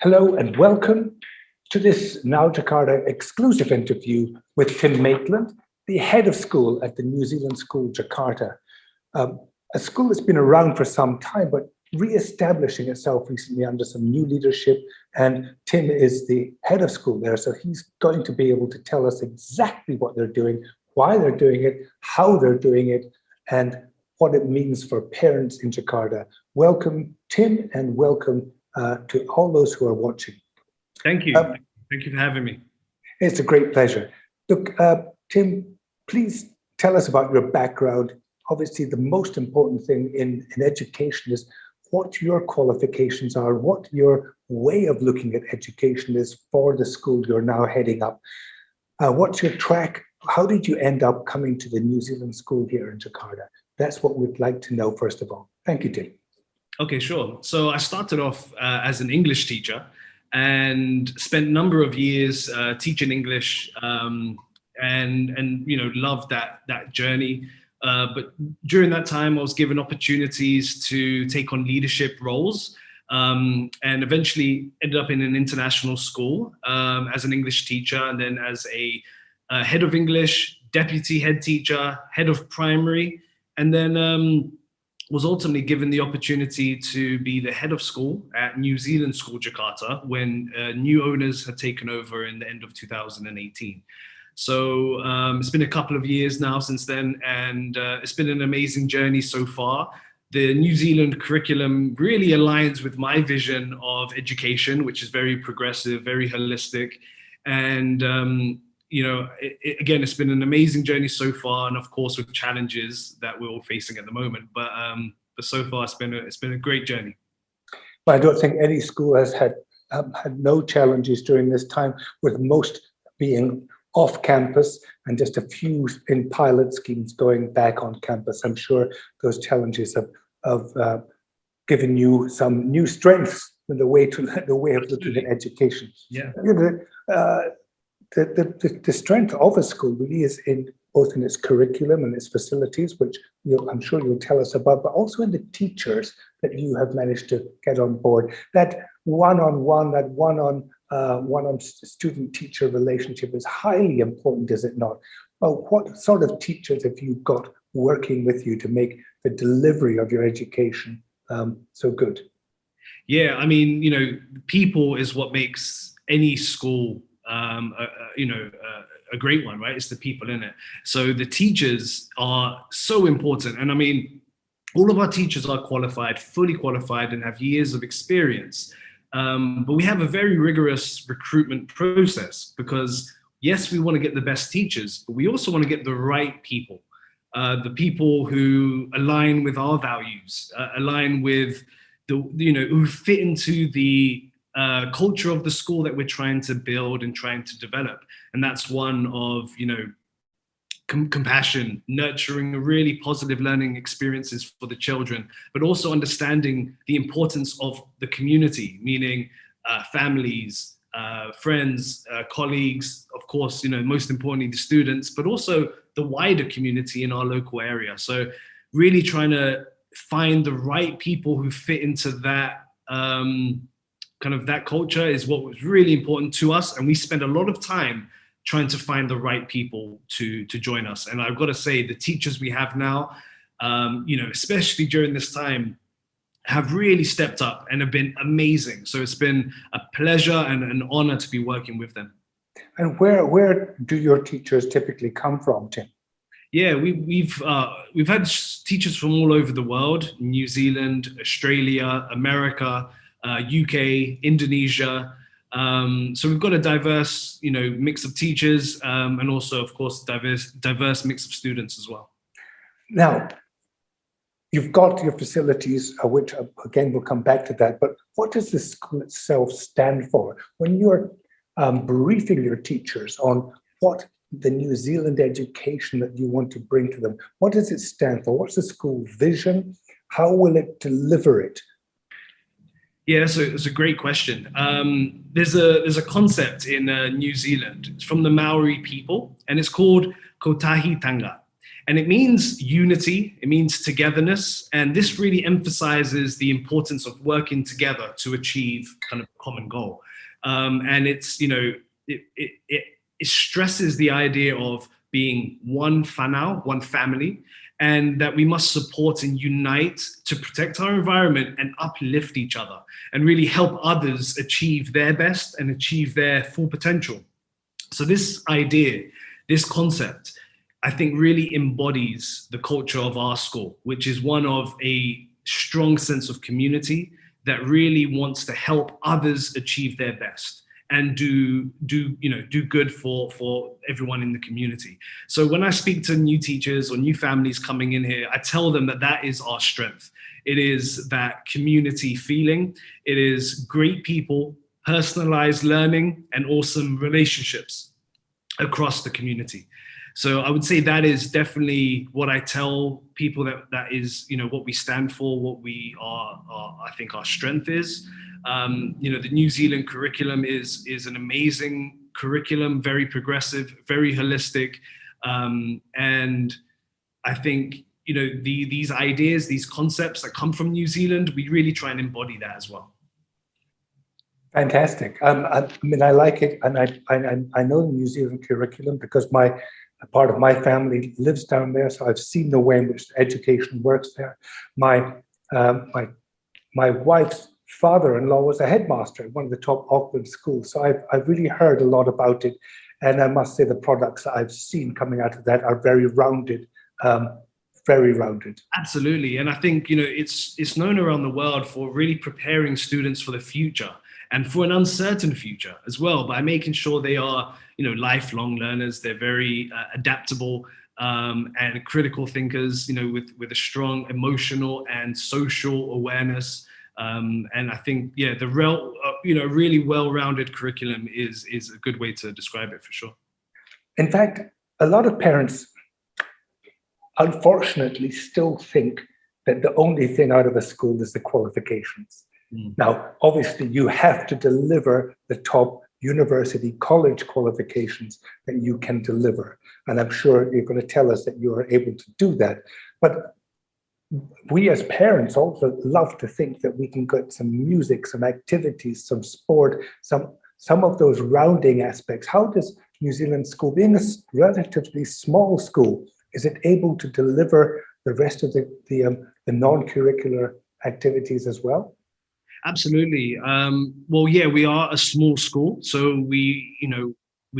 Hello and welcome to this Now Jakarta exclusive interview with Tim Maitland, the head of school at the New Zealand School Jakarta. A school that's been around for some time, but re-establishing itself recently under some new leadership. And Tim is the head of school there, so he's going to be able to tell us exactly what they're doing, why they're doing it, how they're doing it, and what it means for parents in Jakarta. Welcome, Tim, and welcome to all those who are watching. Thank you. Thank you for having me. It's a great pleasure. Look, Tim, please tell us about your background. Obviously, the most important thing in education is what your qualifications are, what your way of looking at education is for the school you're now heading up. What's your track? How did you end up coming to the New Zealand school here in Jakarta? That's what we'd like to know, first of all. Thank you, Tim. Okay, sure. So I started off as an English teacher and spent a number of years teaching English and you know, loved that journey. But during that time, I was given opportunities to take on leadership roles and eventually ended up in an international school as an English teacher, and then as a head of English, deputy head teacher, head of primary, and then was ultimately given the opportunity to be the head of school at New Zealand School Jakarta when new owners had taken over in the end of 2018. So it's been a couple of years now since then, and it's been an amazing journey so far. The New Zealand curriculum really aligns with my vision of education, which is very progressive, very holistic. And, you know, again, it's been an amazing journey so far, and of course with challenges that we're all facing at the moment. But so far, it's been a great journey. But I don't think any school has had no challenges during this time, with most being off campus and just a few in pilot schemes going back on campus. I'm sure those challenges have given you some new strengths in the way of looking at education. Yeah. You know, the strength of a school really is in both in its curriculum and its facilities, which I'm sure you'll tell us about, but also in the teachers that you have managed to get on board. That one-on-one, one-on student-teacher relationship is highly important, is it not? Well, what sort of teachers have you got working with you to make the delivery of your education so good? Yeah, I mean, you know, people is what makes any school a great one, right? It's the people in it. So the teachers are so important. And I mean, all of our teachers are qualified, fully qualified, and have years of experience. But we have a very rigorous recruitment process because, yes, we want to get the best teachers, but we also want to get the right people, the people who align with our values, align with who fit into the culture of the school that we're trying to build and trying to develop. And that's one of, you know, compassion, nurturing really positive learning experiences for the children, but also understanding the importance of the community, meaning families, friends, colleagues, of course, you know, most importantly, the students, but also the wider community in our local area. So really trying to find the right people who fit into that kind of that culture is what was really important to us. And we spend a lot of time trying to find the right people to join us. And I've got to say, the teachers we have now, you know, especially during this time, have really stepped up and have been amazing. So it's been a pleasure and an honor to be working with them. And where do your teachers typically come from, Tim? Yeah, we've had teachers from all over the world: New Zealand, Australia, America, UK, Indonesia. So we've got a diverse, you know, mix of teachers, and also, of course, diverse mix of students as well. Now, you've got your facilities, which again we'll come back to that. But what does the school itself stand for? When you're briefing your teachers on what the New Zealand education that you want to bring to them, what does it stand for? What's the school vision? How will it deliver it? Yeah, so it's a great question. There's a concept in New Zealand. It's from the Maori people, and it's called kotahi tanga. And it means unity, it means togetherness, and this really emphasizes the importance of working together to achieve kind of a common goal. And it's, it stresses the idea of being one whanau, one family, and that we must support and unite to protect our environment and uplift each other and really help others achieve their best and achieve their full potential. So this idea, this concept, I think really embodies the culture of our school, which is one of a strong sense of community that really wants to help others achieve their best and do good for everyone in the community. So when I speak to new teachers or new families coming in here, I tell them that that is our strength. It is that community feeling. It is great people, personalized learning, and awesome relationships across the community. So I would say that is definitely what I tell people, that is, what we stand for, what we are I think our strength is. The New Zealand curriculum is an amazing curriculum, very progressive, very holistic. And I think, these ideas, these concepts that come from New Zealand, we really try and embody that as well. Fantastic. I mean, I like it. And I know the New Zealand curriculum because a part of my family lives down there. So I've seen the way in which education works there. My wife's father-in-law was a headmaster at one of the top Auckland schools. So I've really heard a lot about it. And I must say the products that I've seen coming out of that are very rounded, very rounded. Absolutely. And I think, it's known around the world for really preparing students for the future and for an uncertain future as well, by making sure they are, lifelong learners. They're very adaptable and critical thinkers, with a strong emotional and social awareness. And I think, really well-rounded curriculum is a good way to describe it for sure. In fact, a lot of parents, unfortunately, still think that the only thing out of a school is the qualifications. Now, obviously, you have to deliver the top university, college qualifications that you can deliver. And I'm sure you're going to tell us that you are able to do that. But we as parents also love to think that we can get some music, some activities, some sport, some of those rounding aspects. How does New Zealand school, being a relatively small school, is it able to deliver the rest of the non-curricular activities as well? Absolutely. We are a small school, so we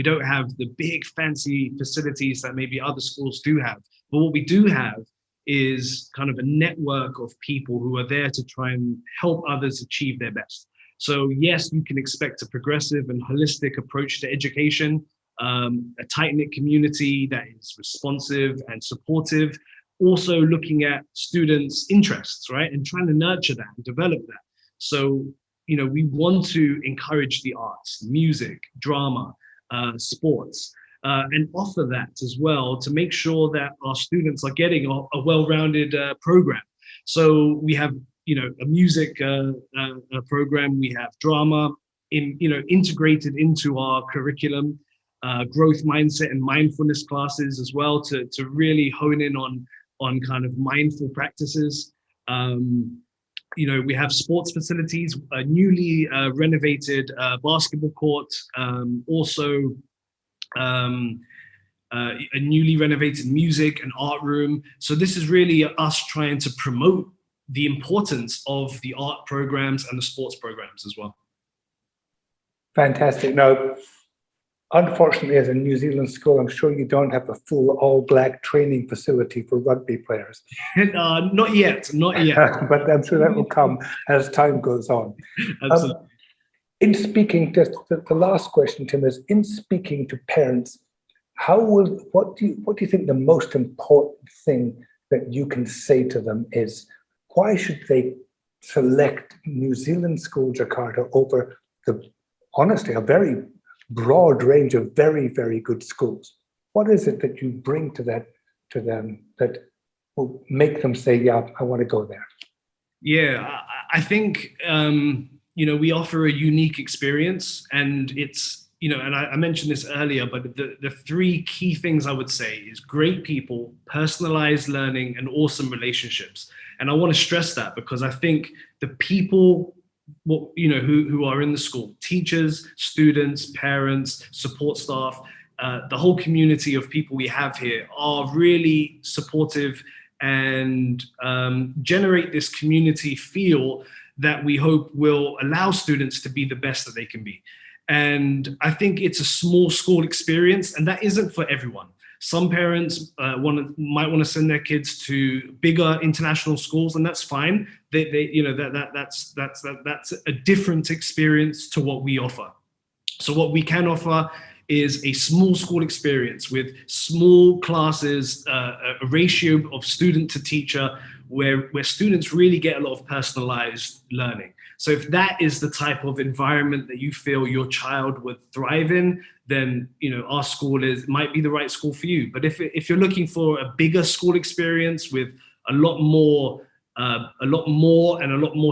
don't have the big fancy facilities that maybe other schools do have. But what we do have is kind of a network of people who are there to try and help others achieve their best. So yes, you can expect a progressive and holistic approach to education, a tight-knit community that is responsive and supportive, also looking at students' interests, right? And trying to nurture that and develop that. So, we want to encourage the arts, music, drama, sports, and offer that as well to make sure that our students are getting a well-rounded program. So we have, a music program, we have drama integrated into our curriculum, growth mindset and mindfulness classes as well to really hone in on kind of mindful practices. We have sports facilities, a newly renovated basketball court, also a newly renovated music and art room. So this is really us trying to promote the importance of the art programs and the sports programs as well. Fantastic. Now, unfortunately, as a New Zealand school, I'm sure you don't have a full all-black training facility for rugby players. Not yet. But I'm sure that will come as time goes on. Absolutely. In speaking, just the last question, Tim, is in speaking to parents, what do you think the most important thing that you can say to them is? Why should they select New Zealand School Jakarta over honestly, a very broad range of very, very good schools? What is it that you bring to them that will make them say, yeah, I want to go there? Yeah, I think, we offer a unique experience, and it's and I mentioned this earlier, but the three key things I would say is great people, personalized learning, and awesome relationships. And I want to stress that because I think the people, who are in the school, teachers, students, parents, support staff, the whole community of people we have here are really supportive and generate this community feel that we hope will allow students to be the best that they can be. And I think it's a small school experience, and that isn't for everyone. Some parents might want to send their kids to bigger international schools, and that's fine. That's a different experience to what we offer. So what we can offer is a small school experience with small classes, a ratio of student to teacher, where students really get a lot of personalized learning. So if that is the type of environment that you feel your child would thrive in, then our school might be the right school for you. But if you're looking for a bigger school experience with a lot more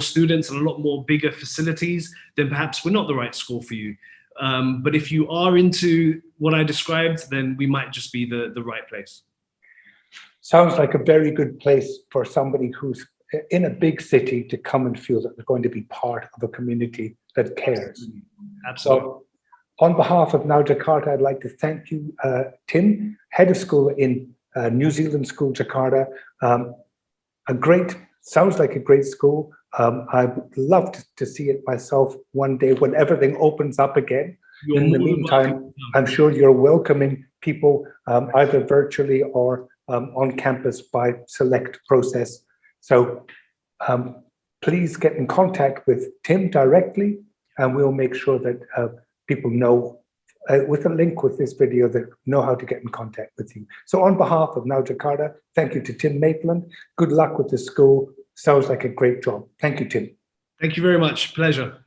students and a lot more bigger facilities, then perhaps we're not the right school for you. But if you are into what I described, then we might just be the right place. Sounds like a very good place for somebody who's in a big city to come and feel that they're going to be part of a community that cares. Absolutely. So on behalf of Now Jakarta, I'd like to thank you, Tim, head of school in New Zealand School Jakarta. Sounds like a great school. I would love to see it myself one day when everything opens up again. In the meantime, I'm sure you're welcoming people either virtually or on campus by select process. So please get in contact with Tim directly, and we'll make sure that people know with a link with this video that know how to get in contact with you. So on behalf of Now Jakarta, thank you to Tim Maitland. Good luck with the school. Sounds like a great job. Thank you, Tim. Thank you very much. Pleasure.